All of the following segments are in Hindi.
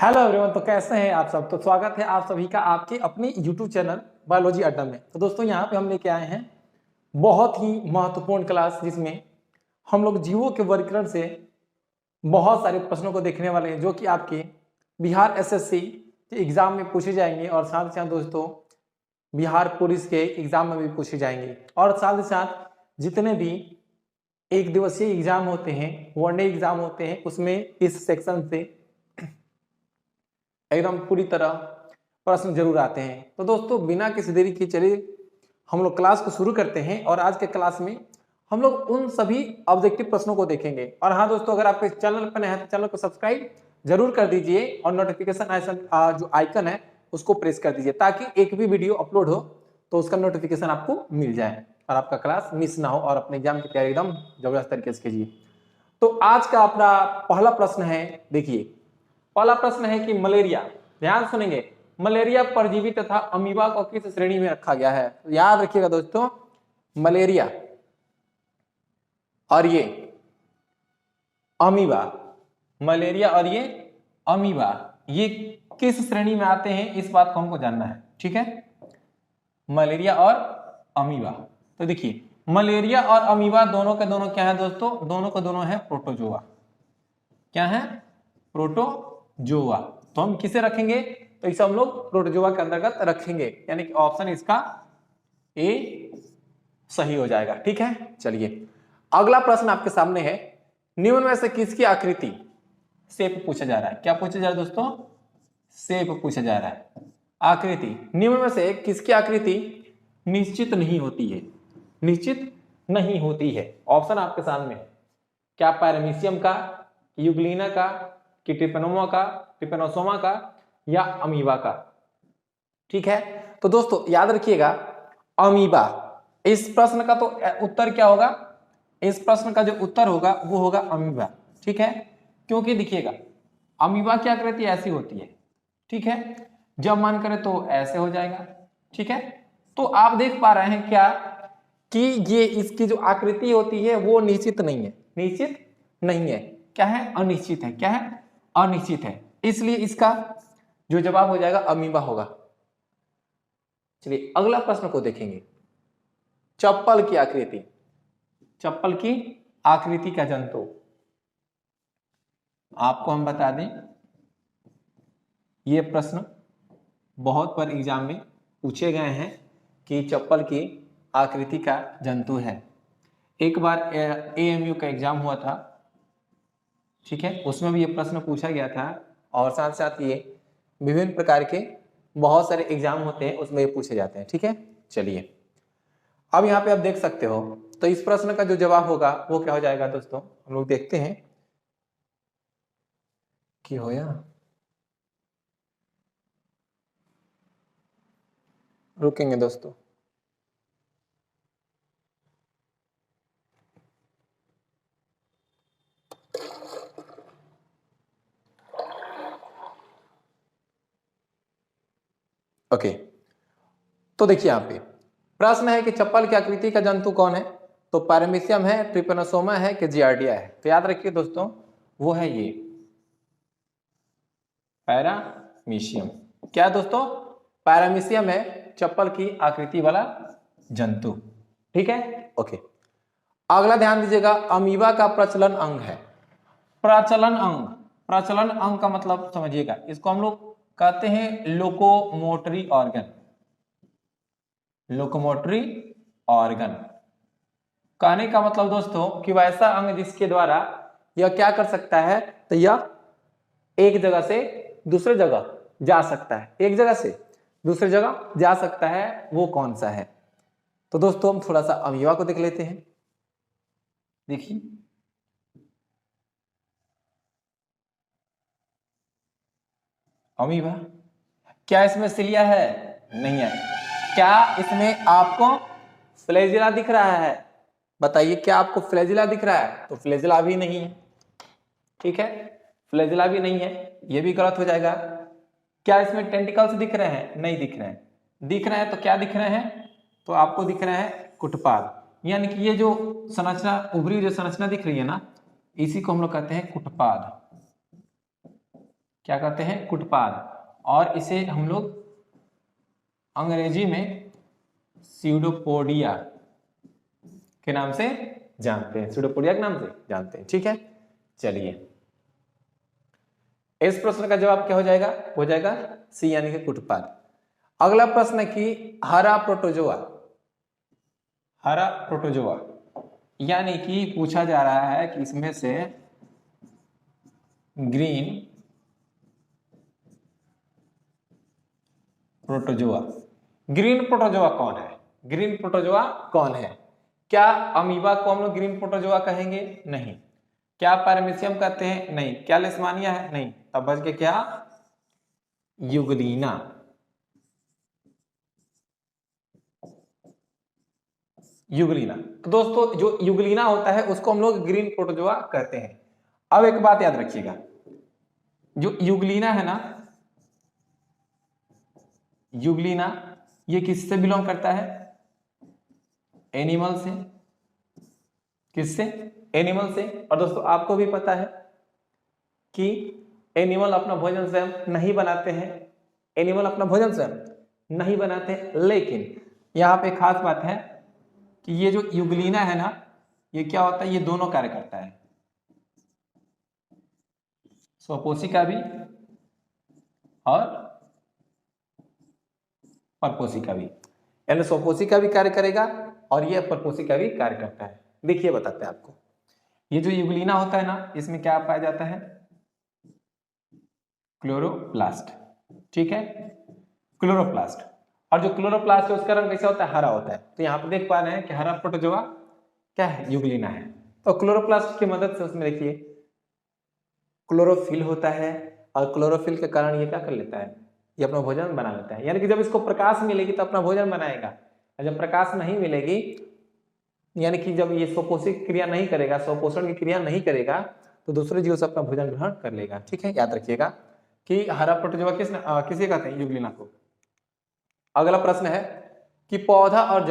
Hello everyone. तो कैसे हैं आप सब। तो स्वागत है आप सभी का आपके अपने यूट्यूब चैनल बायोलॉजी अड्डा में। तो दोस्तों यहाँ पे हम लेके आए हैं बहुत ही महत्वपूर्ण क्लास, जिसमें हम लोग जीवों के वर्गीकरण से बहुत सारे प्रश्नों को देखने वाले हैं, जो कि आपके बिहार एसएससी के एग्जाम में पूछे जाएंगे और साथ ही साथ दोस्तों बिहार पुलिस के एग्जाम में भी पूछे जाएंगे। और साथ ही साथ जितने भी एक दिवसीय एग्जाम होते हैं, वनडे एग्जाम होते हैं, उसमें इस सेक्शन से एकदम पूरी तरह प्रश्न जरूर आते हैं। तो दोस्तों बिना किसी देरी के चलिए हम लोग क्लास को शुरू करते हैं। और आज के क्लास में हम लोग उन सभी ऑब्जेक्टिव प्रश्नों को देखेंगे। और हाँ दोस्तों, अगर आप इस चैनल पर नए हैं तो चैनल को सब्सक्राइब जरूर कर दीजिए और नोटिफिकेशन जो आइकन है उसको प्रेस कर दीजिए, ताकि एक भी वीडियो अपलोड हो तो उसका नोटिफिकेशन आपको मिल जाए और आपका क्लास मिस ना हो और अपने एग्जाम की तैयारी एकदम जबरदस्त तरीके से कीजिए। तो आज का अपना पहला प्रश्न है, देखिए पहला प्रश्न है कि मलेरिया, ध्यान सुनेंगे, मलेरिया परजीवी तथा अमीबा को किस श्रेणी में रखा गया है। तो याद रखिएगा दोस्तों, मलेरिया और ये अमीबा, मलेरिया और ये अमीबा, ये किस श्रेणी में आते हैं, इस बात को हमको जानना है। ठीक है, मलेरिया और अमीबा। तो देखिए मलेरिया और अमीबा दोनों के दोनों क्या है दोस्तों, दोनों के दोनों है प्रोटोजोआ। क्या है? प्रोटोजोआ। तो हम किसे रखेंगे, तो इसे हम लोग प्रोटोजोआ के अंतर्गत रखेंगे, यानी कि ऑप्शन इसका ए सही हो जाएगा। ठीक है, चलिए अगला प्रश्न आपके सामने है, निम्न में से किसकी आकृति शेप पूछा जा रहा है। क्या पूछा जा रहा है दोस्तों? शेप पूछा जा रहा है, आकृति। निम्न में से किसकी आकृति निश्चित नहीं होती है, निश्चित नहीं होती है। ऑप्शन आपके सामने, क्या पैरामीशियम का, यूग्लिना का, कि ट्रिपेनोमा का, ट्रिपेनोसोमा का, या अमीबा का। ठीक है, तो दोस्तों याद रखिएगा अमीबा। इस प्रश्न का तो उत्तर क्या होगा, इस प्रश्न का जो उत्तर होगा वो होगा अमीबा। ठीक है, क्योंकि देखिएगा अमीबा की आकृति ऐसी होती है। ठीक है, जब मन करे तो ऐसे हो जाएगा। ठीक है, तो आप देख पा रहे हैं क्या कि ये इसकी जो आकृति होती है वो निश्चित नहीं है, निश्चित नहीं है। क्या है? अनिश्चित है। क्या है? अनिश्चित है। इसलिए इसका जो जवाब हो जाएगा अमीबा होगा। चलिए अगला प्रश्न को देखेंगे, चप्पल की आकृति, चप्पल की आकृति का जंतु। आपको हम बता दें ये प्रश्न बहुत बार एग्जाम में पूछे गए हैं कि चप्पल की आकृति का जंतु है। एक बार एएमयू का एग्जाम हुआ था, ठीक है, उसमें भी ये प्रश्न पूछा गया था। और साथ साथ ये विभिन्न प्रकार के बहुत सारे एग्जाम होते हैं उसमें ये पूछे जाते हैं। ठीक है, चलिए अब यहाँ पे आप देख सकते हो, तो इस प्रश्न का जो जवाब होगा वो क्या हो जाएगा दोस्तों, हम लोग देखते हैं कि होया, रुकेंगे दोस्तों। ओके, तो देखिए यहाँ पे प्रश्न है कि चप्पल की आकृति का जंतु कौन है। तो पैरामीशियम है, ट्रिपेनोसोमा है, कि जियार्डिया है। तो याद रखिए दोस्तों वो है ये पैरामीशियम। क्या है दोस्तों? पैरामीशियम है चप्पल की आकृति वाला जंतु। ठीक है, ओके। अगला ध्यान दीजिएगा, अमीबा का प्रचलन अंग है। प्रचलन अंग, प्रचलन अंग का मतलब समझिएगा, इसको हम लोग कहते हैं लोकोमोटरी ऑर्गन। लोकोमोटरी ऑर्गन कहने का मतलब दोस्तों कि वैसा अंग जिसके द्वारा यह क्या कर सकता है, तो यह एक जगह से दूसरे जगह जा सकता है, एक जगह से दूसरी जगह जा सकता है, वो कौन सा है। तो दोस्तों हम थोड़ा सा अमीबा को देख लेते हैं। देखिए अमीबा, क्या इसमें सिलिया है? नहीं है। क्या इसमें आपको फ्लैजिला दिख रहा है? बताइए, क्या आपको फ्लैजिला दिख रहा है? तो फ्लैजिला भी नहीं है। ठीक है, फ्लैजिला भी नहीं है, ये भी गलत हो जाएगा। क्या इसमें टेंटिकल्स दिख रहे हैं? नहीं दिख रहे हैं। दिख रहे हैं तो क्या दिख रहे हैं, तो आपको दिख रहे हैं कुटपाद, यानी कि ये जो संरचना उभरी जो संरचना दिख रही है ना, इसी को हम लोग कहते हैं कुटपाद। क्या कहते हैं, कुटपाद, और इसे हम लोग अंग्रेजी में स्यूडोपोडिया के नाम से जानते हैं, स्यूडोपोडिया के नाम से जानते हैं। ठीक है, चलिए इस प्रश्न का जवाब क्या हो जाएगा सी यानी कि कुटपाद। अगला प्रश्न है कि हरा प्रोटोजोआ, हरा प्रोटोजोआ यानी कि पूछा जा रहा है कि इसमें से ग्रीन प्रोटोजोआ, ग्रीन प्रोटोजोआ कौन है, ग्रीन प्रोटोजोआ कौन है? क्या अमीबा को हम लोग ग्रीन प्रोटोजोआ कहेंगे? नहीं। क्या पैरामीशियम कहते हैं? नहीं। क्या लिस्मानिया है? नहीं। तब बच के क्या, यूग्लिना, यूग्लिना। तो दोस्तों जो यूग्लिना होता है उसको हम लोग ग्रीन प्रोटोजोआ कहते हैं। अब एक बात याद रखिएगा, जो यूग्लिना है ना, यूग्लिना ये किससे बिलोंग करता है? एनिमल से। किससे? एनिमल से। और दोस्तों आपको भी पता है कि एनिमल अपना भोजन स्वयं नहीं बनाते हैं, एनिमल अपना भोजन स्वयं नहीं बनाते, लेकिन यहां पे खास बात है कि ये जो यूग्लिना है ना, ये क्या होता है, ये दोनों कार्य करता है, स्वपोषी का भी और परपोषी का भी, यानी स्वपोषी का भी कार्य करेगा और ये परपोषी का भी कार्य करता है। देखिए बताते हैं आपको, ये जो यूग्लिना होता है ना, इसमें क्या पाया जाता है, क्लोरोप्लास्ट। ठीक है, क्लोरोप्लास्ट। और जो क्लोरोप्लास्ट है उसका रंग कैसा होता है, हरा होता है। तो यहाँ पे देख पा रहे हैं कि हरा प्रोटोजोआ क्या है, यूग्लिना है। तो क्लोरोप्लास्ट की मदद से उसमें देखिए क्लोरोफिल होता है, और क्लोरोफिल के कारण ये क्या कर लेता है, ये अपना भोजन बना लेता है। यानी कि जब इसको प्रकाश मिलेगी तो अपना भोजन बनाएगा, और जब प्रकाश नहीं मिलेगी, यानी कि जब ये स्वपोषी क्रिया नहीं करेगा, स्वपोषण की क्रिया नहीं करेगा, तो दूसरे जीव से अपना भोजन ग्रहण कर लेगा। ठीक है, याद रखिएगा कि हरा प्रोटोजोआ किसे कहते हैं, यूग्लिना को। अगला प्रश्न है कि पौधा और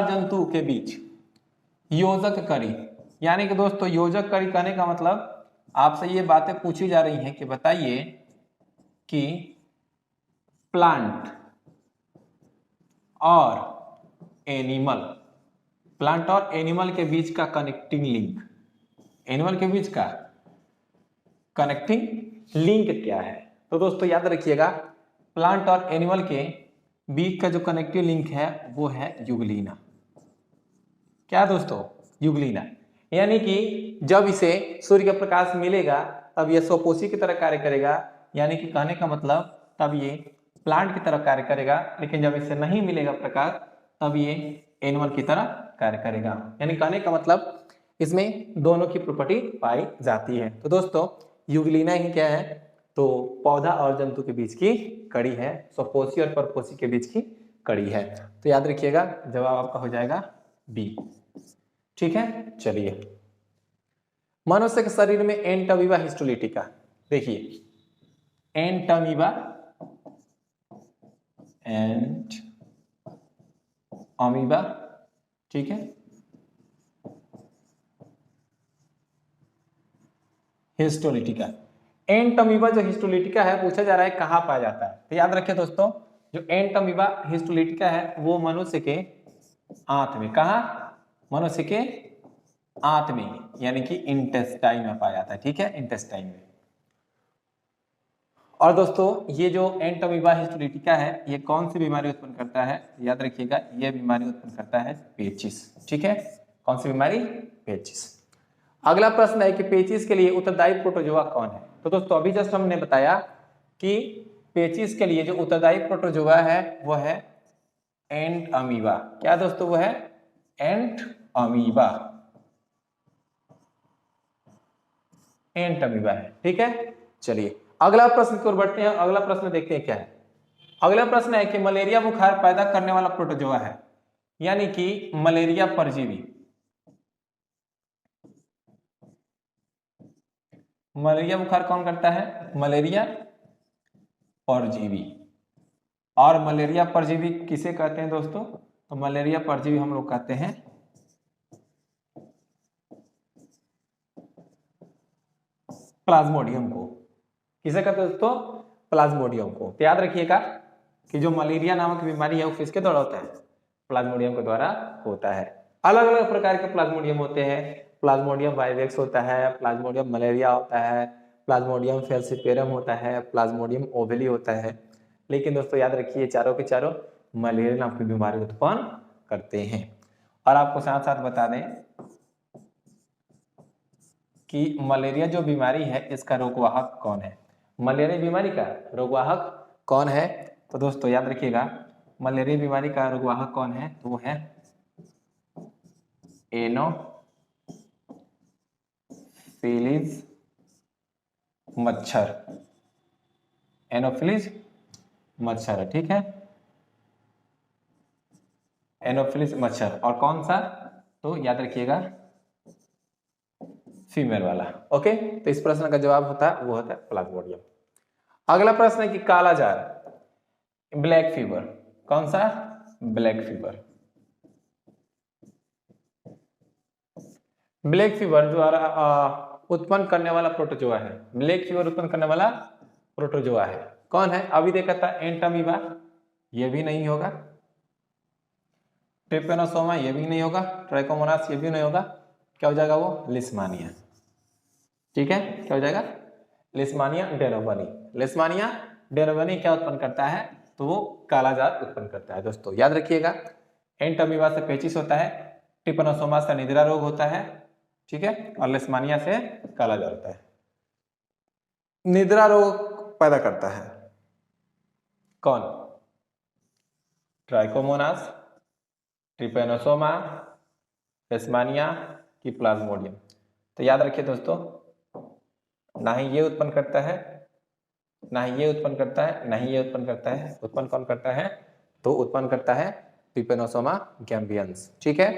जंतु के बीच योजक कड़ी, यानी कि दोस्तों योजक कड़ी कहने का मतलब आपसे ये बातें पूछी जा रही हैं कि बताइए कि प्लांट और एनिमल के बीच का कनेक्टिंग लिंक, एनिमल के बीच का कनेक्टिंग लिंक क्या है? तो दोस्तों याद रखिएगा, प्लांट और एनिमल के बीच का जो कनेक्टिव लिंक है वो है यूग्लिना। क्या दोस्तों, यूग्लिना। यानी कि जब इसे सूर्य का प्रकाश मिलेगा तब यह स्वपोषी की तरह कार्य करेगा, यानी कि कहने का मतलब तब ये प्लांट की तरह कार्य करेगा, लेकिन जब इसे नहीं मिलेगा प्रकाश तब ये एनिमल की तरह कार्य करेगा। यानी कहने का मतलब इसमें दोनों की प्रॉपर्टी पाई जाती है। तो दोस्तों यूग्लिना ही क्या है, तो पौधा और जंतु के बीच की कड़ी है, स्वपोषी और परपोषी के बीच की कड़ी है। तो याद रखिएगा जवाब आपका हो जाएगा बी। ठीक है, चलिए मनुष्य के शरीर में एंटामीबा हिस्टोलिटिका, देखिए एंटामीबा अमीबा, ठीक है, हिस्टोलिटिका। एंटामीबा जो हिस्टोलिटिका है पूछा जा रहा है कहां पाया जाता है। तो याद रखिए दोस्तों, जो एंटामीबा हिस्टोलिटिका है वो मनुष्य के आंत में, कहा, मनुष्य के आंत में, यानी कि इंटेस्टाइन में पाया जाता है। ठीक है, इंटेस्टाइन में। और दोस्तों ये जो एंटामीबा हिस्टोलिटिका है ये कौन सी बीमारी उत्पन्न करता है? याद रखिएगा ये बीमारी उत्पन्न करता है पेचिस। ठीक है, कौन सी बीमारी? पेचिस। अगला प्रश्न है कि पेचिस के लिए उत्तरदायी प्रोटोजोआ कौन है? तो दोस्तों अभी जस्ट हमने बताया कि पेचिस के लिए जो उत्तरदायी प्रोटोजोआ है वो है एंटामीबा। क्या दोस्तों वो है? एंटामीबा, एंटामीबा है। ठीक है, चलिए अगला प्रश्न की ओर बढ़ते हैं। अगला प्रश्न देखते हैं क्या है। अगला प्रश्न है कि मलेरिया बुखार पैदा करने वाला प्रोटोजोआ है, यानी कि मलेरिया परजीवी। मलेरिया बुखार कौन करता है? मलेरिया परजीवी। और मलेरिया परजीवी किसे कहते हैं दोस्तों? तो मलेरिया परजीवी हम लोग कहते हैं प्लाज्मोडियम को। किसे कहते हैं दोस्तों? प्लाज्मोडियम को। तो याद रखिएगा कि जो मलेरिया नामक बीमारी है वो किसके द्वारा होता है? प्लाज्मोडियम के द्वारा होता है। अलग अलग प्रकार के प्लाज्मोडियम होते हैं। प्लाज्मोडियम वाइवेक्स होता है, प्लाज्मोडियम मलेरिया होता है, प्लाज्मोडियम फैलसिपेरम होता है, प्लाज्मोडियम ओवेली होता है। लेकिन दोस्तों याद रखिए चारों के चारों मलेरिया नाम की बीमारी उत्पन्न करते हैं। और आपको साथ साथ बता दें कि मलेरिया जो बीमारी है इसका रोगवाहक कौन है? मलेरिया बीमारी का रोगवाहक कौन है? तो दोस्तों याद रखिएगा मलेरिया बीमारी का रोगवाहक कौन है? तो वो है एनोफिलीज मच्छर। एनोफिलीज मच्छर, ठीक है, एनोफिलीज मच्छर। और कौन सा? तो याद रखिएगा फीमेल वाला। ओके, तो इस प्रश्न का जवाब होता है वो होता है प्लाज्मोडियम। अगला प्रश्न है कि कालाजार, ब्लैक फीवर, कौन सा? Black fever. ब्लैक फीवर द्वारा उत्पन्न करने वाला प्रोटोजोआ है। ब्लैक फीवर उत्पन्न करने वाला प्रोटोजोआ है, कौन है? अभी देखा था एंटामीबा, ये भी नहीं होगा। ट्रिपेनोसोमा ये भी नहीं होगा। ट्राइकोमोनास ये भी नहीं होगा। क्या हो जाएगा वो? लिस्मानिया। ठीक है, क्या हो जाएगा? लिस्मानिया डेनोवनी। लिस्मानिया डेनोवनी क्या उत्पन्न करता है? तो वो कालाजार उत्पन्न करता है। दोस्तों याद रखिएगा एंटामीबा से पेचिस होता है, ट्रिपेनोसोमा से निद्रा रोग होता है, ठीक है, और लिस्मानिया से कालाजार होता है। निद्रा रोग पैदा करता है कौन? ट्राइकोमोनास, ट्रिपेनोसोमा, लिस्मानिया की प्लाज्मोडियम। तो याद रखिए दोस्तों ना ही ये उत्पन्न करता है, ना ही ये उत्पन्न करता है, ना ही ये उत्पन्न करता है। उत्पन्न कौन करता है? तो उत्पन्न करता है ट्रिपेनोसोमा गैम्बियंस। ठीक है,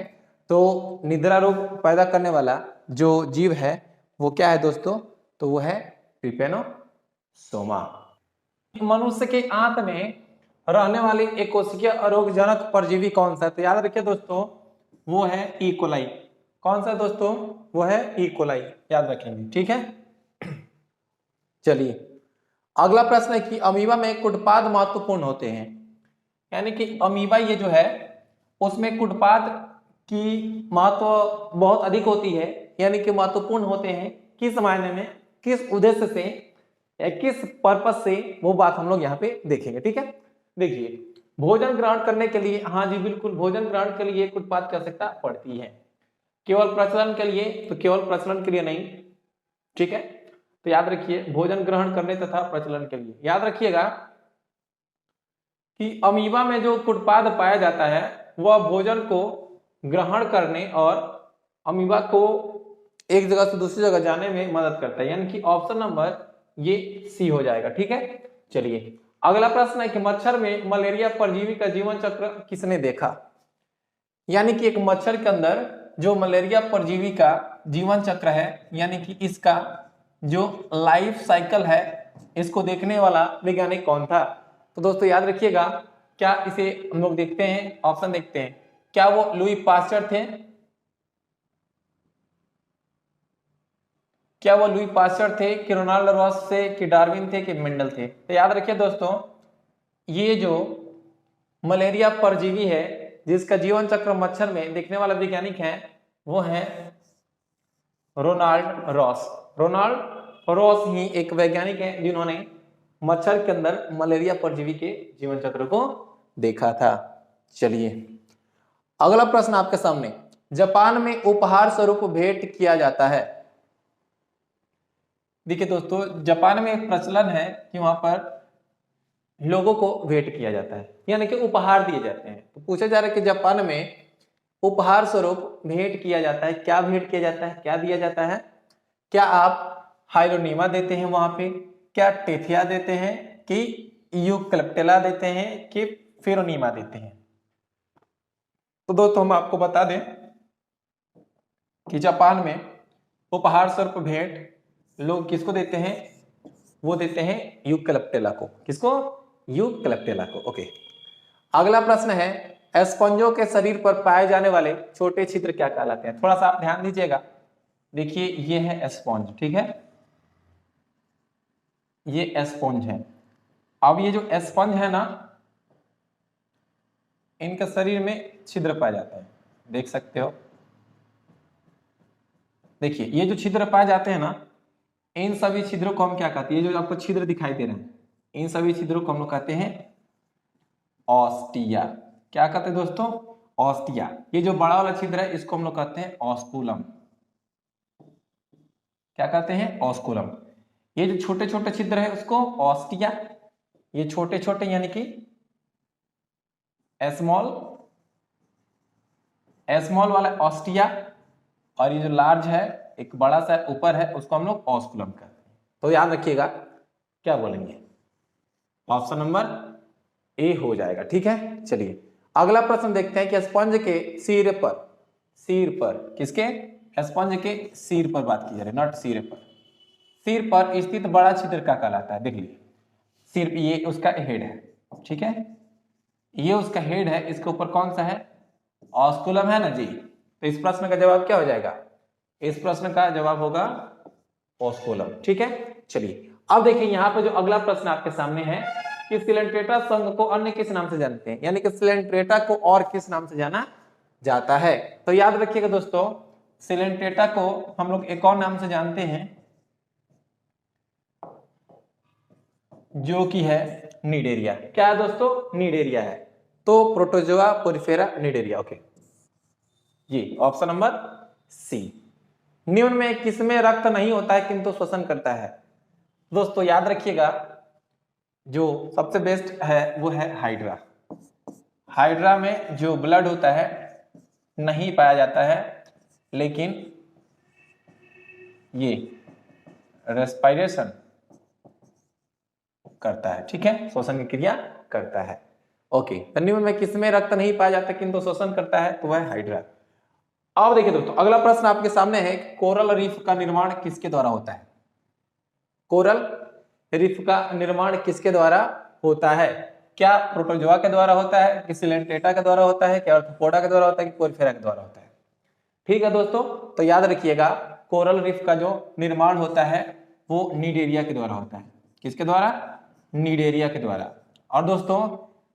तो निद्रा रोग पैदा करने वाला जो जीव है वो क्या है दोस्तों? तो वो है ट्रिपेनोसोमा। मनुष्य के आंत में रहने वाली एकोशिकीय अरोगजनक परजीवी कौन सा है? तो याद रखिए दोस्तों वो है ई कोलाई। कौन सा दोस्तों? वो है ई कोलाई, याद रखेंगे, ठीक है। चलिए अगला प्रश्न है कि अमीबा में कुटपाद महत्वपूर्ण होते हैं, यानी कि अमीबा ये जो है उसमें कुटपाद की महत्व बहुत अधिक होती है, यानी कि महत्वपूर्ण होते हैं। किस मायने में, किस उद्देश्य से या किस पर्पस से, वो बात हम लोग यहाँ पे देखेंगे, ठीक है। देखिए भोजन ग्रहण करने के लिए, हाँ जी बिल्कुल, भोजन ग्रहण के लिए कुटपाद की आवश्यकता पड़ती है। केवल प्रचलन के लिए तो केवल प्रचलन के लिए नहीं, ठीक है। तो याद रखिए भोजन ग्रहण करने तथा प्रचलन के लिए। याद रखिएगा कि अमीबा में जो कुटपाद पाया जाता है वह भोजन को ग्रहण करने और अमीबा को एक जगह से दूसरी जगह जाने में मदद करता है, यानी कि ऑप्शन नंबर ये सी हो जाएगा, ठीक है। चलिए अगला प्रश्न है कि मच्छर में मलेरिया परजीवी का जीवन चक्र किसने देखा? यानी कि एक मच्छर के अंदर जो मलेरिया परजीवी का जीवन चक्र है, यानी कि इसका जो लाइफ साइकिल है, इसको देखने वाला वैज्ञानिक कौन था? तो दोस्तों याद रखिएगा, क्या इसे हम लोग देखते हैं, ऑप्शन देखते हैं, क्या वो लुई पास्चर थे? क्या वो लुई पास्चर थे, कि रोनाल्ड रॉस थे, कि डार्विन थे, कि मेंडल थे? तो याद रखिए दोस्तों ये जो मलेरिया परजीवी है जिसका जीवन चक्र मच्छर में देखने वाला वैज्ञानिक है वो है रोनाल्ड रॉस। रोनाल्ड रॉस ही एक वैज्ञानिक है जिन्होंने मच्छर के अंदर मलेरिया परजीवी के जीवन चक्र को देखा था। चलिए अगला प्रश्न आपके सामने, जापान में उपहार स्वरूप भेंट किया जाता है। देखिए दोस्तों जापान में एक प्रचलन है कि वहां पर लोगों को भेंट किया जाता है, यानी कि उपहार दिए जाते हैं। तो पूछा जा रहा है कि जापान में उपहार स्वरूप भेंट किया जाता है, क्या भेंट किया जाता है, क्या दिया जाता है? क्या आप हाइलोनीमा देते हैं वहां पे, क्या टेथिया देते हैं, कि यूकलिप्टिला देते हैं, कि फेरोनीमा देते हैं? तो दोस्तों हम आपको बता दें कि जापान में उपहार स्वरूप भेंट लोग किसको देते हैं? वो देते हैं यूकलिप्टिला को। किसको? यूकलिप्टिला को। ओके अगला प्रश्न है, एस्पंजों के शरीर पर पाए जाने वाले छोटे छिद्र क्या कहलाते हैं? थोड़ा सा आप ध्यान दीजिएगा। देखिए ये है एस्पंज, ठीक है, ये है एस्पंज। एस्पंज के शरीर पर पाए जाने वाले छोटे छिद्र क्या कहलाते हैं? थोड़ा सा आप ध्यान दीजिएगा। देखिए ये है एस्पंज, ठीक है, ये है एस्पंज। एस्पंज के शरीर पर पाए जाने वाले छोटे छिद्र क्या कहलाते हैं? थोड़ा सा आप ध्यान दीजिएगा। ये एस्पोंज है। अब ये जो एस्पोंज है ना, इनका शरीर में छिद्र पाया जाता है, देख सकते हो। देखिए ये जो छिद्र पाए जाते हैं ना, इन सभी छिद्रों को हम क्या कहते हैं, ये जो आपको छिद्र दिखाई दे रहे हैं, इन सभी छिद्रों को हम लोग कहते हैं ऑस्टिया। क्या कहते हैं दोस्तों? ऑस्टिया। ये जो बड़ा वाला छिद्र है इसको हम लोग कहते हैं ऑस्कुलम। क्या कहते हैं? ऑस्कुलम। ये जो छोटे छोटे छिद्र है उसको ऑस्टिया, ये छोटे छोटे यानी कि स्मॉल, स्मॉल वाला ऑस्टिया, और ये जो लार्ज है एक बड़ा सा ऊपर है उसको हम लोग ऑस्कुलम कहते हैं। तो याद रखिएगा क्या बोलेंगे, ऑप्शन नंबर ए हो जाएगा। ठीक है, चलिए अगला प्रश्न देखते हैं कि स्पंज के सिर पर किसके? स्पंज के सिर पर बात की जा रही है, नॉट सिर पर। सिर पर स्थित बड़ा छिद्र क्या कहलाता है? देख लीजिए, सिर, ये उसका हेड है, ठीक है, ये उसका हेड है, इसके ऊपर कौन सा है? ऑस्कुलम है ना जी। तो इस प्रश्न का जवाब क्या हो जाएगा? इस प्रश्न का जवाब होगा ऑस्कुलम। ठीक है, चलिए अब देखिए यहाँ पे जो अगला प्रश्न आपके सामने है कि सिलेंट्रेटा संघ को अन्य किस नाम से जानते हैं, यानी कि सिलेंट्रेटा को और किस नाम से जाना जाता है? तो याद रखिएगा दोस्तों, सिलेंट्रेटा को हम लोग एक और नाम से जानते हैं जो कि है निडेरिया। क्या है दोस्तों? निडेरिया है। तो प्रोटोजोआ पोरिफेरा निडेरिया। ओके जी, ऑप्शन नंबर सी। निम्न में किसमें रक्त नहीं होता है किंतु श्वसन करता है? दोस्तों याद रखिएगा, जो सबसे बेस्ट है वो है हाइड्रा। हाइड्रा में जो ब्लड होता है नहीं पाया जाता है, लेकिन ये रेस्पिरेशन करता है। ठीक है, श्वसन की क्रिया करता है। ओके, निम्न में किसमें रक्त नहीं पाया जाता किंतु श्वसन करता है? तो वह हाइड्रा। अब देखिए दोस्तों, अगला प्रश्न आपके सामने है, कोरल रीफ का निर्माण किसके द्वारा होता है? कोरल रीफ का निर्माण किसके द्वारा होता है? क्या प्रोटोजोआ के द्वारा होता है, कि सिलेंट्रेटा के द्वारा होता है, क्या आर्थ्रोपोडा के द्वारा होता है, कि पोरिफेरा के द्वारा होता है? ठीक है दोस्तों, तो याद रखिएगा, कोरल रीफ का जो निर्माण होता है वो निडेरिया के द्वारा होता है। किसके द्वारा? निडेरिया के द्वारा। और दोस्तों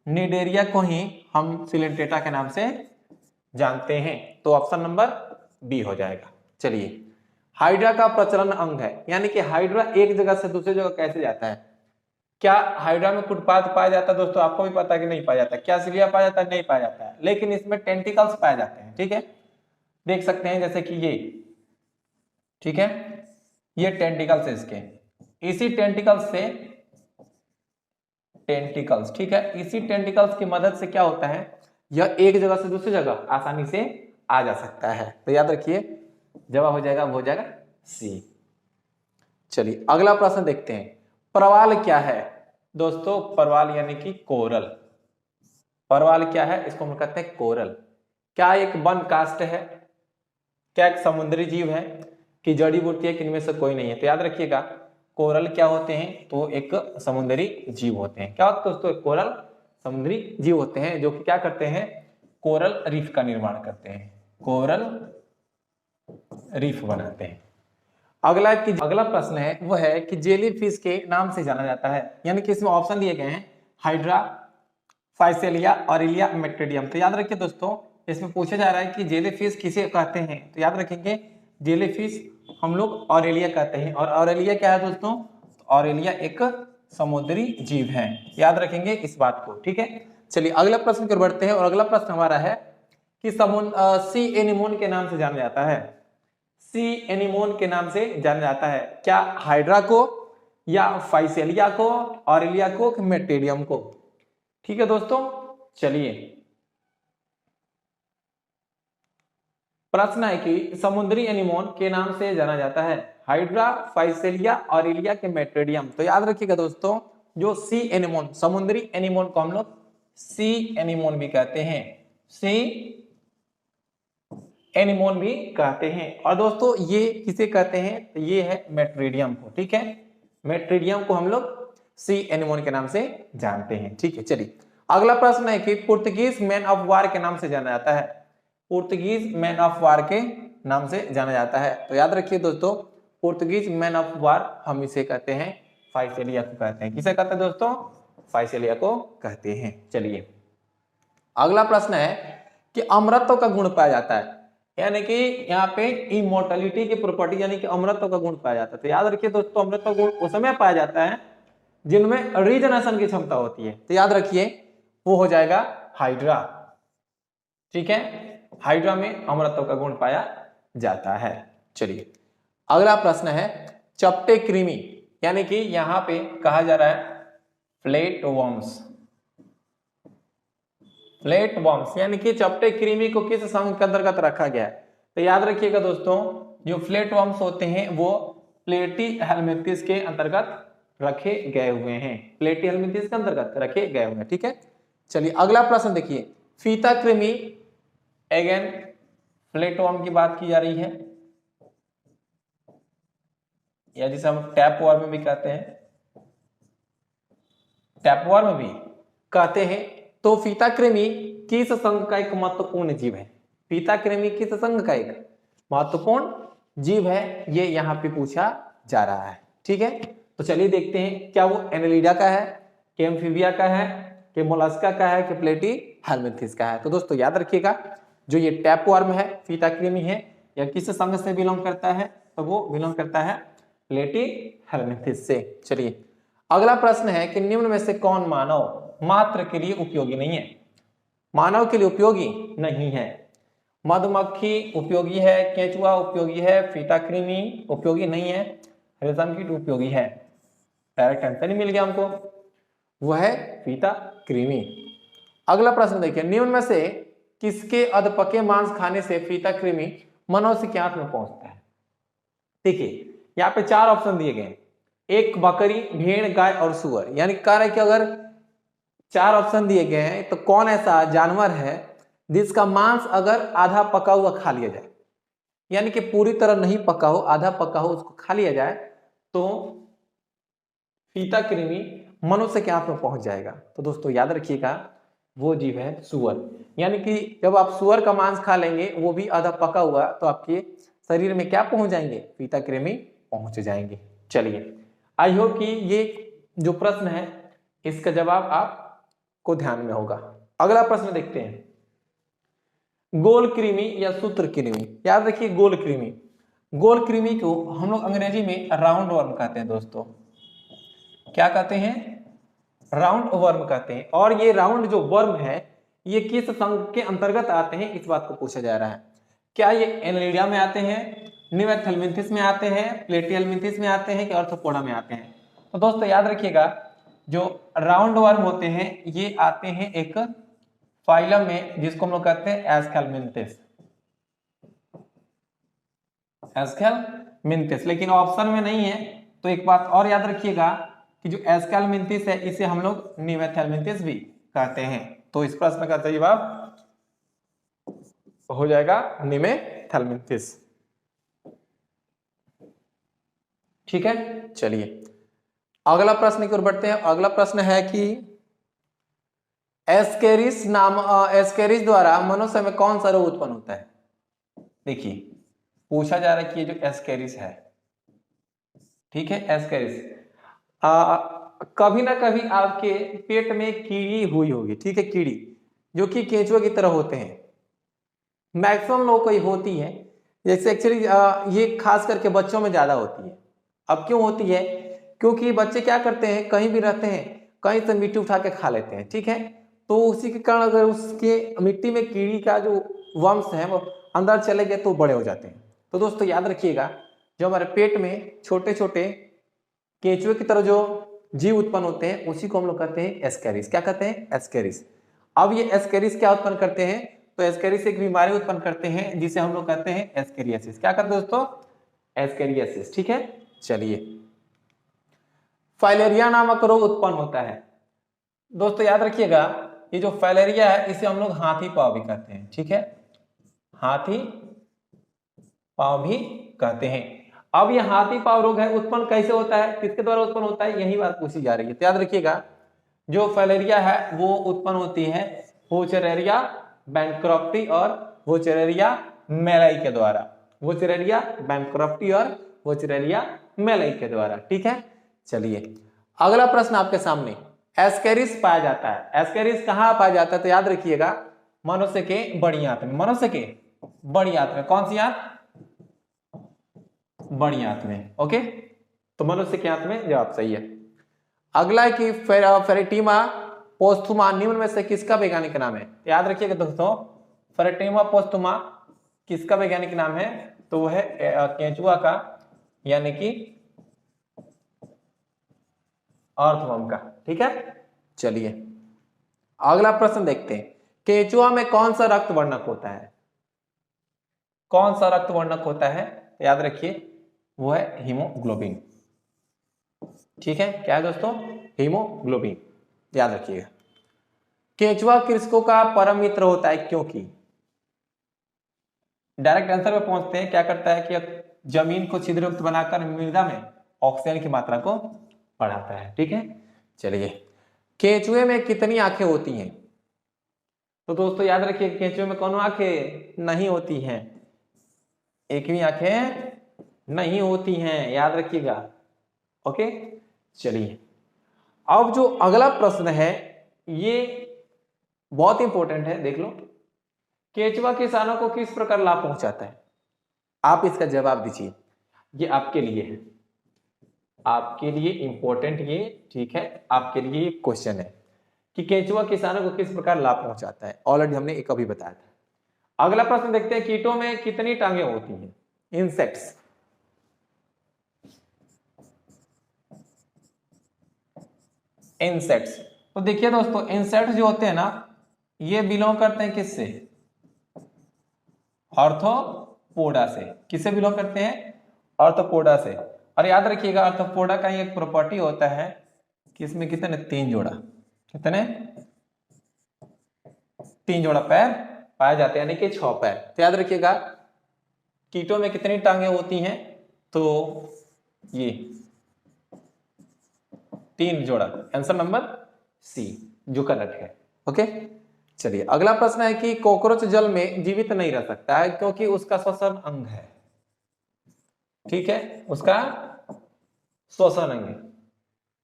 निडेरिया को ही हम सिलेंट्रेटा के नाम से जानते हैं। तो ऑप्शन नंबर बी हो जाएगा। चलिए, हाइड्रा का प्रचलन अंग है, यानी कि हाइड्रा एक जगह से दूसरी जगह कैसे जाता है? क्या हाइड्रा में फुटपाथ पाया जाता है? दोस्तों आपको भी पता है कि नहीं पाया जाता है। क्या सिलिया पाया जाता है? नहीं पाया जाता है, लेकिन इसमें टेंटिकल्स पाए जाते हैं। ठीक है, देख सकते हैं जैसे कि ये, ठीक है, ये टेंटिकल्स है इसके, इसी टेंटिकल्स से, टेंटिकल्स, ठीक है, इसी टेंटिकल्स की मदद से क्या होता है, यह एक जगह से दूसरी जगह आसानी से आ जा सकता है। तो याद रखिए, जवाब हो जाएगा, वो हो जाएगा सी। चलिए अगला प्रश्न देखते हैं, परवाल क्या है? दोस्तों परवाल यानी कि कोरल। परवाल क्या है? इसको हम कहते हैं कोरल। क्या एक वन कास्ट है? क्या एक समुद्री जीव है, कि जड़ी बूटी है, कि इनमें से कोई नहीं है? तो याद रखिएगा, कोरल क्या होते हैं? तो एक समुद्री जीव होते हैं। क्या होता है दोस्तों? कोरल समुद्री जीव होते हैं जो कि क्या करते हैं? कोरल रीफ का निर्माण करते हैं, कोरल रीफ बनाते हैं। अगला प्रश्न है वो है कि जेली फिश के नाम से जाना जाता है, यानी कि इसमें ऑप्शन दिए गए हैं, हाइड्रा, फाइसेलिया, ऑरेलिया, मेट्रिडियम। तो याद रखिए दोस्तों, इसमें पूछा जा रहा है कि जेली फिश किसे कहते हैं? तो याद रखेंगे, जेली फिश हम लोग ऑरेलिया कहते हैं। और ऑरेलिया क्या है दोस्तों? ऑरेलिया एक समुद्री जीव है, याद रखेंगे इस बात को। ठीक है, चलिए अगला प्रश्न की ओर बढ़ते हैं, और अगला प्रश्न हमारा है कि सी एनीमोन के नाम से जाना जाता है। सी एनीमोन के नाम से जाना जाता है, क्या हाइड्रा को, या फाइसेलिया को, ऑरेलिया को, मेट्रिडियम को? ठीक है दोस्तों, चलिए प्रश्न है कि समुद्री एनीमोन के नाम से जाना जाता है हाइड्रा, फाइसेलिया, ऑरेलिया के मेट्रिडियम। तो याद रखिएगा दोस्तों, जो सी एनीमोन, समुद्री एनीमोन को हम लोग सी एनीमोन भी कहते हैं, सी एनीमोन भी कहते हैं। और दोस्तों ये किसे कहते हैं? तो ये है मेट्रिडियम को। ठीक है, मेट्रिडियम को हम लोग सी एनीमोन के नाम से जानते हैं। ठीक है, चलिए अगला प्रश्न है कि पुर्तगीज मैन ऑफ वार के नाम से जाना जाता है। पुर्तगीज मैन ऑफ वार के नाम से जाना जाता है। तो याद रखिए दोस्तों, पुर्तगीज मैन ऑफ वार हम इसे कहते हैं फाइसेलिया को कहते हैं। किसे कहते हैं दोस्तों? फाइसेलिया को कहते हैं। चलिए अगला प्रश्न है कि अमरत्व का गुण पाया जाता है, यानी कि यहाँ पे इमोर्टलिटी की प्रॉपर्टी यानी कि अमरत्व का गुण पाया जाता है। तो याद रखिए दोस्तों, अमरत्व गुण उस समय पाया जाता है जिनमें रीजनरेशन की क्षमता होती है। तो याद रखिए वो हो जाएगा हाइड्रा। ठीक है, हाइड्रा में अमरत्व का गुण पाया जाता है। चलिए अगला प्रश्न है चपटे कृमि, यानी कि यहां पे कहा जा रहा है फ्लैट वर्म्स। फ्लैट वर्म्स यानी कि चपटे कृमि को किस संघ के अंतर्गत रखा गया है? तो याद रखिएगा दोस्तों, जो फ्लैट वर्म्स होते हैं वो प्लेटीहेल्मिंथेस के अंतर्गत रखे गए हुए हैं। प्लेटीहेल्मिंथेस के अंतर्गत रखे गए हुए हैं। ठीक है, चलिए अगला प्रश्न देखिए, फीता कृमि, अगेन फ्लैट वर्म की बात की जा रही है, या जिसे हम टैप वर्म भी कहते हैं, टैप वर्म भी कहते हैं। तो फीता कृमि किस संघ का एक महत्वपूर्ण जीव है? फीता कृमि किस संघ का एक महत्वपूर्ण जीव है, ये यहां पे पूछा जा रहा है। ठीक है, तो चलिए देखते हैं क्या वो एनेलिडा का है, कि एम्फीबिया का है, कि मोलस्का का है, कि प्लेटीहेल्मिंथेस का है। तो दोस्तों याद रखिएगा, जो ये टैप वर्म है, फीता कृमि है, या किस संघ से बिलोंग करता है? तो वो बिलोंग करता है प्लेटीहेल्मिंथेस से। चलिए अगला प्रश्न है कि निम्न में से कौन मानव मात्र के लिए उपयोगी नहीं है? मानव के लिए उपयोगी नहीं है। मधुमक्खी उपयोगी है, केंचुआ उपयोगी है, फीता कृमि उपयोगी नहीं है, रेशम कीट उपयोगी है। डायरेक्ट आंसर ही मिल गया हमको, वह है फीता कृमि। अगला प्रश्न देखिए, निम्न में से किसके अधपके मांस खाने से फीता कृमि मनुष्य के आंत में पहुंचता है? देखिए यहाँ पे 4 ऑप्शन दिए गए, एक बकरी, भेड़, गाय और सुअर। यानी कह रहे कि अगर 4 ऑप्शन दिए गए हैं तो कौन ऐसा जानवर है जिसका मांस अगर आधा पका हुआ खा लिया जाए, यानी कि पूरी तरह नहीं पका हो, आधा पका हो, उसको खा लिया जाए तो फीता कृमि मनुष्य के आंत में पहुंच जाएगा। तो दोस्तों याद रखिएगा वो जीव है सुअर। यानी कि जब आप सुअर का मांस खा लेंगे, वो भी आधा पका हुआ, तो आपके शरीर में क्या पहुंच जाएंगे? फीता कृमि पहुंच जाएंगे। चलिए आई होप कि ये जो प्रश्न है इसका जवाब आपको ध्यान में होगा। अगला प्रश्न देखते हैं, गोल कृमि या सूत्र कृमि। याद रखिए गोल कृमि, गोल कृमि को हम लोग अंग्रेजी में राउंड वर्म कहते हैं दोस्तों। क्या कहते हैं? राउंड वर्म कहते हैं। और ये राउंड जो वर्म है ये किस संघ के अंतर्गत आते हैं, इस बात को पूछा जा रहा है। क्या ये एनेलिडा में आते हैं, निमेथेल्मिंथेस में आते हैं, प्लेटीहेल्मिंथेस में आते हैं, कि आर्थ्रोपोडा में आते हैं? तो दोस्तों याद रखिएगा, जो राउंड वर्म होते हैं ये आते हैं एक फाइलम में जिसको हम लोग कहते हैं एस्केल्मिंथेस। एस्केल्मिंथेस, लेकिन ऑप्शन में नहीं है। तो एक बात और याद रखिएगा कि जो एस्केल्मिंथेस है इसे हम लोग निमेथेल्मिंथेस भी कहते हैं। तो इस प्रश्न का सही जवाब हो जाएगा निमेथेल्मिंथेस। ठीक है, चलिए अगला प्रश्न की ओर बढ़ते हैं। अगला प्रश्न है कि एस्केरिस एस्केरिस द्वारा मनुष्य में कौन सा रोग उत्पन्न होता है? देखिए पूछा जा रहा है कि ये जो एस्केरिस है, ठीक है, एस्केरिस कभी ना कभी आपके पेट में कीड़ी हुई होगी। ठीक है, कीड़ी जो कि केंचुआ की तरह होते हैं, मैक्सिमम लोगों को ये होती है। जैसे एक्चुअली ये खास करके बच्चों में ज्यादा होती है। अब क्यों होती है? क्योंकि बच्चे क्या करते हैं, कहीं भी रहते हैं, कहीं से मिट्टी उठा के खा लेते हैं। ठीक है, तो उसी के कारण अगर उसके मिट्टी में कीड़ी का जो वंश है वो अंदर चले गए तो बड़े हो जाते हैं। तो दोस्तों याद रखिएगा, जो हमारे पेट में छोटे छोटे केंचुए की तरह जो जीव उत्पन्न होते हैं उसी को हम लोग कहते हैं एस्केरिस। क्या कहते हैं? एस्केरिस। अब ये एस्केरिस क्या उत्पन्न करते हैं? तो एस्केरिस एक बीमारी उत्पन्न करते हैं जिसे हम लोग कहते हैं एस्केरियासिस। क्या कहते हैं दोस्तों? एस्केरियासिस। ठीक है, चलिए फाइलेरिया नामक रोग उत्पन्न होता है। दोस्तों याद रखिएगा, ये जो फाइलेरिया है इसे हम लोग हाथी पांव भी कहते हैं। ठीक है, हाथी पांव भी कहते हैं। अब ये हाथी पांव रोग है उत्पन्न कैसे होता है, किसके द्वारा उत्पन्न होता है, यही बात पूछी जा रही है। तो याद रखिएगा, जो फाइलेरिया है वो उत्पन्न होती है वोचेरेरिया बैंक्रॉफ्टी और वोचेरेरिया मेलाई के द्वारा। वोचेरेरिया बैंक्रॉफ्टी और वोचेरेरिया मेलाई के द्वारा। ठीक है, चलिए अगला प्रश्न आपके सामने, एस्केरिस पाया जाता है। एस्केरिस कहाँ पाया जाता है? तो याद रखिएगा मनुष्य के बड़ी आंत में, मनुष्य के बड़ी आंत में। कौन सी आंत? बड़ी आंत में। ओके, तो मनुष्य के आंत में जवाब सही है। अगला है कि फेरेटिमा पोस्थुमा निम्न में से किसका वैज्ञानिक नाम है? याद रखिएगा दोस्तों, फेरेटिमा पोस्थुमा किसका वैज्ञानिक नाम है? तो वह है केंचुआ का, यानी कि अर्थवर्म का। ठीक है, चलिए अगला प्रश्न देखते हैं, केंचुआ में कौन सा रक्त वर्णक होता है? कौन सा रक्त वर्णक होता है? तो याद रखिए वो है हीमोग्लोबिन। ठीक है, क्या है दोस्तों? हीमोग्लोबिन, याद रखिएगा। केंचुआ कृषकों का परम मित्र होता है क्योंकि, डायरेक्ट आंसर पे पहुंचते हैं। क्या करता है कि जमीन को छिद्रयुक्त बनाकर मृदा में ऑक्सीजन की मात्रा को बढ़ाता है। ठीक है, चलिए केंचुए में कितनी आंखें होती हैं? तो दोस्तों याद रखिए केंचुए में कौन आंखें नहीं होती हैं? एक भी आंखें नहीं होती हैं, याद रखिएगा। ओके, चलिए अब जो अगला प्रश्न है ये बहुत इंपॉर्टेंट है, देख लो। केंचुआ किसानों को किस प्रकार लाभ पहुंचाता है? आप इसका जवाब दीजिए, ये आपके लिए है, आपके लिए इंपॉर्टेंट ये। ठीक है, आपके लिए क्वेश्चन है कि केंचुआ किसानों को किस प्रकार लाभ पहुंचाता है। ऑलरेडी हमने एक अभी बताया था। अगला प्रश्न देखते हैं, कीटों में कितनी टांगे होती हैं? Insects, insects. तो देखिए दोस्तों, इंसेक्ट्स जो होते हैं ना, ये बिलोंग करते हैं किससे? आर्थ्रोपोडा से। किससे बिलोंग करते हैं? आर्थ्रोपोडा से। और याद रखिएगा आर्थ्रोपोडा का एक प्रॉपर्टी होता है कि इसमें कितने? 3 जोड़ा। कितने? 3 जोड़ा पैर पाए जाते हैं, यानी कि 6 पैर। तो याद रखिएगा कीटों में कितनी टांगे होती हैं? तो ये 3 जोड़ा, आंसर नंबर सी जो करेक्ट है। ओके, चलिए अगला प्रश्न है कि कॉकरोच जल में जीवित नहीं रह सकता है क्योंकि उसका श्वसन अंग है। ठीक है, उसका श्वसन अंग है।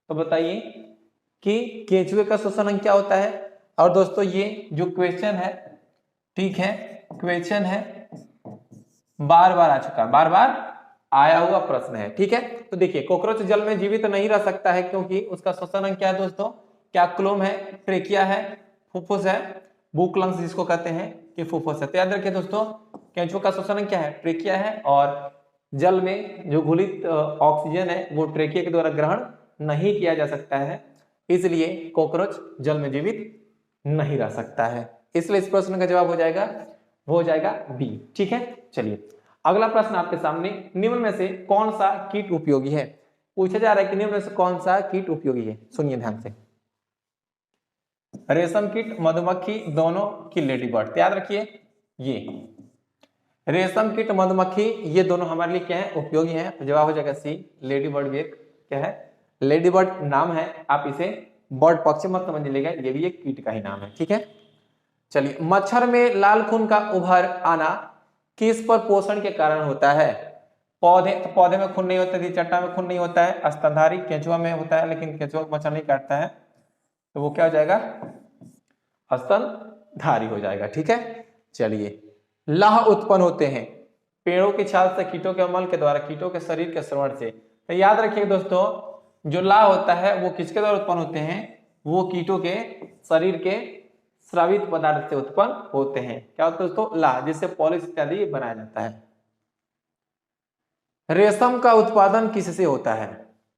तो बताइए कि केंचुए का श्वसन अंग क्या होता है? और दोस्तों ये जो क्वेश्चन है, ठीक है, क्वेश्चन है बार बार आ चुका, बार बार आया हुआ प्रश्न है। ठीक है, तो देखिए कॉकरोच जल में जीवित नहीं रह सकता है क्योंकि उसका श्वसन अंग क्या है दोस्तों? क्या क्लोम है, ट्रेकिया है, फुफ्फुस है, बुक लंग्स जिसको कहते हैं कि फुफ्फुस है। तो याद रखिए दोस्तों केंचुआ का श्वसन अंग क्या है? ट्रेकिया है, और जल में जो घुलित ऑक्सीजन है वो ट्रेकिया के द्वारा ग्रहण नहीं किया जा सकता है, इसलिए कॉकरोच जल में जीवित नहीं रह सकता है। इसलिए इस प्रश्न का जवाब हो जाएगा, वो हो जाएगा बी। ठीक है, चलिए अगला प्रश्न आपके सामने, निम्न में से कौन सा कीट उपयोगी है? पूछा जा रहा है कि निम्न में से कौन सा कीट उपयोगी है। सुनिए ध्यान से, रेशम कीट, मधुमक्खी, दोनों की लेडी बर्ड। याद रखिए ये रेशम कीट, मधुमक्खी, ये दोनों हमारे लिए क्या है? उपयोगी है। तो जवाब हो जाएगा सी, लेडी बर्ड भी एक क्या है? लेडी बर्ड नाम है, आप इसे बर्ड पक्षी मत समझ लीजिएगा, ये भी एक कीट का ही नाम है। ठीक है, चलिए मच्छर में लाल खून का उभर आना किस पर पोषण के कारण होता है? पौधे, तो पौधे में खून नहीं होता है, चट्टा में खून नहीं होता है, स्तनधारी केंचुआ में होता है, लेकिन केंचुआ मच्छर नहीं काटता है, तो वो क्या हो जाएगा? स्तनधारी हो जाएगा। ठीक है, चलिए लाह उत्पन्न होते हैं पेड़ों की छाल से, कीटों के मल के द्वारा, कीटों के शरीर के श्रवण से। तो याद रखिए दोस्तों जो लाह होता है वो किसके द्वारा उत्पन्न होते हैं? वो कीटों के शरीर के स्रावित पदार्थ से उत्पन्न होते हैं। क्या होता है दोस्तों? लाह, जिससे पॉलिश इत्यादि बनाया जाता है। रेशम का उत्पादन किससे होता है?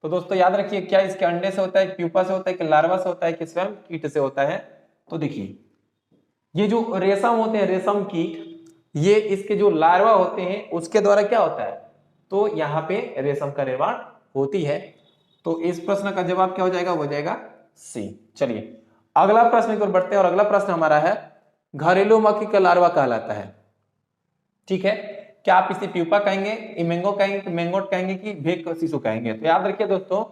तो दोस्तों याद रखिए क्या इसके अंडे से होता है, प्यूपा से होता है, कि लार्वा से होता है, कि स्वयं कीट से होता है? तो देखिए ये जो रेशम होते हैं, रेशम कीट, ये इसके जो लार्वा होते हैं उसके द्वारा क्या होता है? तो यहाँ पे रेशम का निर्माण होती है। तो इस प्रश्न का जवाब क्या हो जाएगा? हो जाएगा सी। चलिए अगला प्रश्न की ओर बढ़ते हैं, और अगला प्रश्न हमारा है घरेलू मक्खी का लार्वा कहलाता है। ठीक है, क्या आप इसे प्यूपा कहेंगे, इमेंगो कहेंगे, मैंगोट कहेंगे, कि भेक शिशु कहेंगे? तो याद रखिए दोस्तों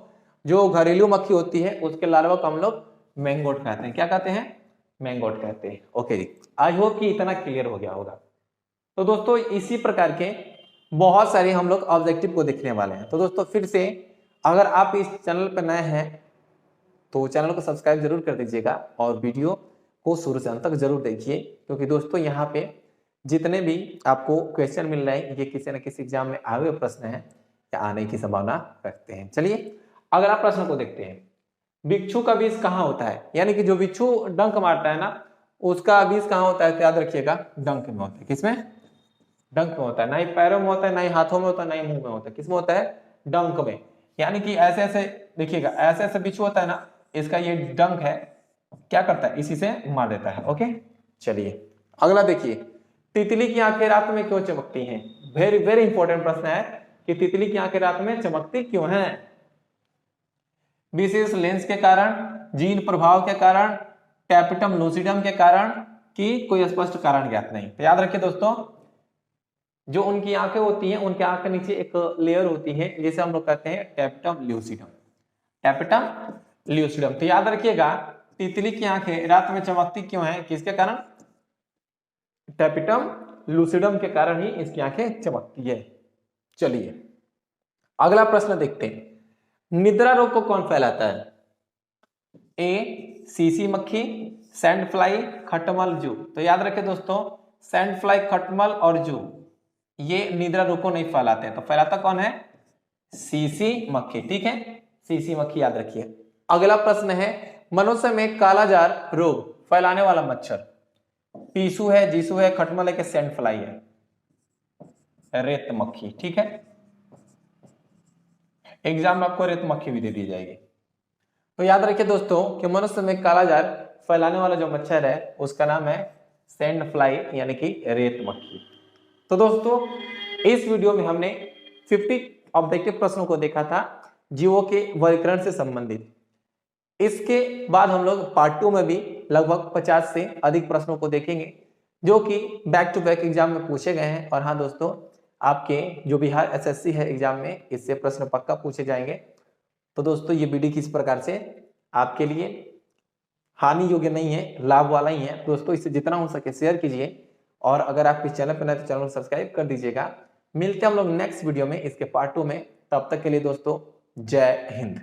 जो घरेलू मक्खी होती है उसके लार्वा को हम लोग मैंगोट कहते हैं। क्या कहते हैं? मैंगोट कहते हैं। ओके जी, आई होप कि इतना क्लियर हो गया होगा। तो दोस्तों इसी प्रकार के बहुत सारे हम लोग ऑब्जेक्टिव को देखने वाले हैं। तो दोस्तों फिर से अगर आप इस चैनल पर नए हैं तो चैनल को सब्सक्राइब जरूर कर दीजिएगा और वीडियो को शुरू से अंत तक जरूर देखिए, क्योंकि दोस्तों यहाँ पे जितने भी आपको क्वेश्चन मिल रहे हैं ये किसी न किसी एग्जाम में आए हुए प्रश्न हैं या आने की संभावना रखते हैं। चलिए अगला प्रश्न को देखते हैं। बिच्छू का बीज कहाँ होता है? यानी कि जो बिच्छू डंक मारता है ना, उसका बीज कहाँ होता है? तो याद रखिएगा डंक में होता है। किसमें? डंक में होता है। ना ही पैरों में होता है, ना ही हाथों में होता है, ना ही मुंह में होता है। किसमें होता है? डंक में। यानी कि ऐसे ऐसे देखिएगा, ऐसे ऐसे बिच्छू होता है ना, इसका ये डंक है, क्या करता है? इसी से मार देता है। ओके, चलिए अगला देखिए। तितली की आंखें रात में क्यों चमकती हैं? वेरी वेरी इंपॉर्टेंट प्रश्न है कि तितली की आंखें रात में चमकती क्यों हैं? विशेष लेंस के कारण, जीन प्रभाव के कारण, टैपेटम लूसिडम के कारण, कि कोई स्पष्ट कारण ज्ञात नहीं। तो याद रखिए दोस्तों, जो उनकी आंखें होती हैं, उनके आंख के नीचे एक लेयर होती है जिसे हम लोग कहते हैं टैपेटम ल्यूसिडम। Tapetum lucidum. तो याद रखिएगा, तितली की आंखें रात में चमकती क्यों हैं? किसके कारण? टैपेटम लूसिडम के कारण ही इसकी आंखें चमकती है। चलिए अगला प्रश्न देखते हैं। निद्रा रोग को कौन फैलाता है? ए सीसी मक्खी, सैंड फ्लाई, खटमल, जू। तो याद रखें दोस्तों, सैंड फ्लाई, खटमल और जू ये निद्रा रोग को नहीं फैलाते हैं। तो फैलाता कौन है? सीसी मक्खी। ठीक है, सीसी मक्खी याद रखिए। अगला प्रश्न है, मनुष्य में कालाजार रोग फैलाने वाला मच्छर पीसू है, जीसू है, खटमल है कि सैंड फ्लाई है? रेत मक्खी। ठीक है, एग्जाम में आपको रेत मक्खी भी दे दी जाएगी। तो याद रखिए दोस्तों कि मनुष्य में कालाजार फैलाने वाला जो मच्छर है उसका नाम है सैंड फ्लाई यानी कि रेत मक्खी। तो दोस्तों इस वीडियो में हमने 50 ऑब्जेक्टिव प्रश्नों को देखा था जीवों के वर्गीकरण से संबंधित। इसके बाद हम लोग पार्ट 2 में भी लगभग 50 से अधिक प्रश्नों को देखेंगे जो कि बैक टू बैक एग्जाम में पूछे गए हैं। और हाँ दोस्तों, आपके जो बिहार एसएससी है एग्जाम में इससे प्रश्न पक्का पूछे जाएंगे। तो दोस्तों ये वीडियो किस प्रकार से आपके लिए हानि योग्य नहीं है, लाभ वाला ही है। दोस्तों इसे जितना हो सके शेयर कीजिए और अगर आप इस चैनल पर नए तो चैनल को सब्सक्राइब कर दीजिएगा। मिलते हैं हम लोग नेक्स्ट वीडियो में इसके पार्ट 2 में। तब तक के लिए दोस्तों जय हिंद।